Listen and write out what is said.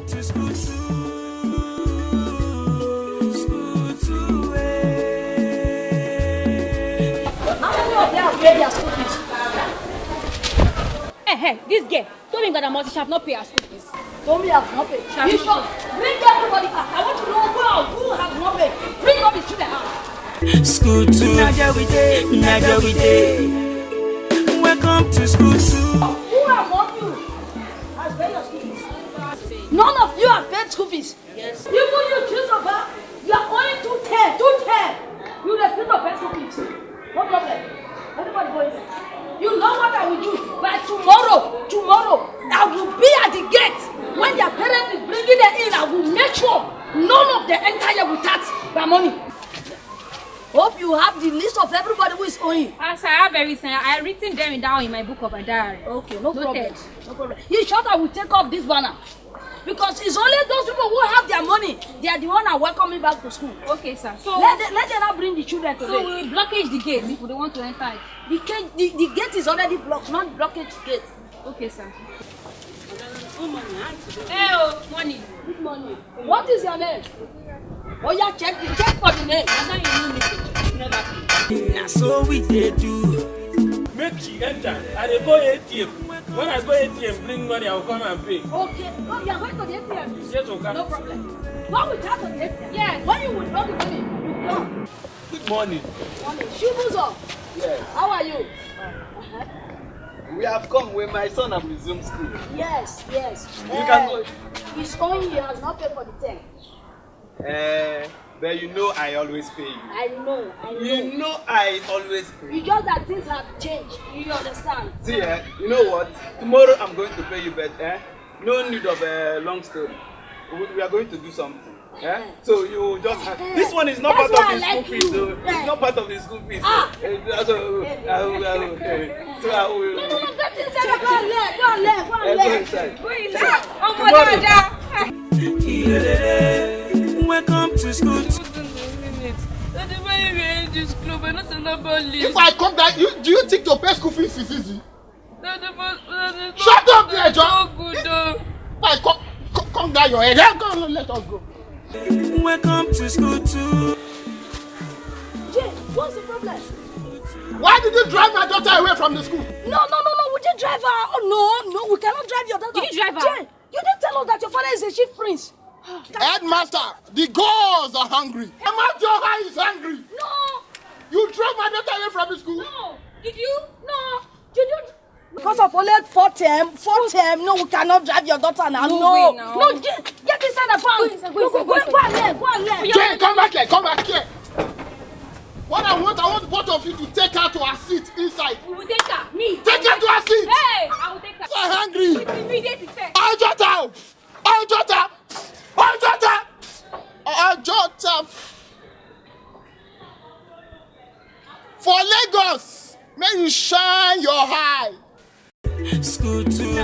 Welcome to school too. How many of them have paid their school fees? Hey, this girl told me that I must have not paid her school fees. Told me I have not paid. You sure? Bring everybody back. I want to know who has not paid. Bring all the children out. School too. Naja we day. Welcome to school too. Who among you has paid your school fees? None of you have paid school fees. Yes. Even you Christopher, you are only 210. You refuse to pay school fees. No problem. Everybody go inside. You know what I will do? By tomorrow, I will be at the gate. When their parents is bringing them in, I will make sure none of them enter here without their money. Hope you have the list of everybody who is owing. As I have everything, I have written them down in my book of a diary. Okay, no problem. Noted. No problem. You sure I will take off this banner? Because it's only those people who have their money. They are the one that welcome me back to school. Okay, sir. So Let them not bring the children today. so we will blockage the gate if we don't want to enter it. The gate is already blocked, not blockage gate. Okay, sir. Hey, money. Good morning. What is your name? Oh yeah, check for the name. That's how you know me. Never pay. That's so we dey do. Make she enter and they go ATM. When I go ATM, bring money, I will come and pay. Okay. Oh, you are going to the ATM? Yes, okay. No problem. What will happen to the ATM? Yes. When you withdraw the money, you come. Good morning. Morning. Shubuzo. Yes, How are you? we have come when my son has resumed school. Yes. You can go. He's owing, he has not paid for the thing. But you know I always pay you. I know. You know I always pay you. It's just that things have changed. You understand? See, you know what? Tomorrow I'm going to pay you, but no need of a long story. We are going to do something. So you just have, this one is not That's part of why the I school like fees. you. So it's not part of the school fees. Ah. So I will. No, get inside. Go and learn. Go inside. Go inside. Oh, my God. Welcome to school too. If I come back, do you think to pay school fees is easy? Shut up, there, John. If I come down your head, let us go. Welcome to school too. Jay, what's the problem? Why did you drive my daughter away from the school? No. We didn't drive her. Oh, no. We cannot drive your daughter. Did you drive her? Jay, you didn't tell us that your father is a chief prince. Headmaster, the girls are hungry. Amajoha is hungry. No. You drove my daughter away from the school? No. Did you? No. Did you? Because of only 4 term, no, we cannot drive your daughter now. No No. way now. No, get inside the van. Go and learn. Jay, come back here. What I want both of you to take her to her seat inside. We will take her. Me. Take her to her seat. Hey, I will take her. So hungry. Immediate effect. Ajota. For Lagos, may you shine your eye. School too.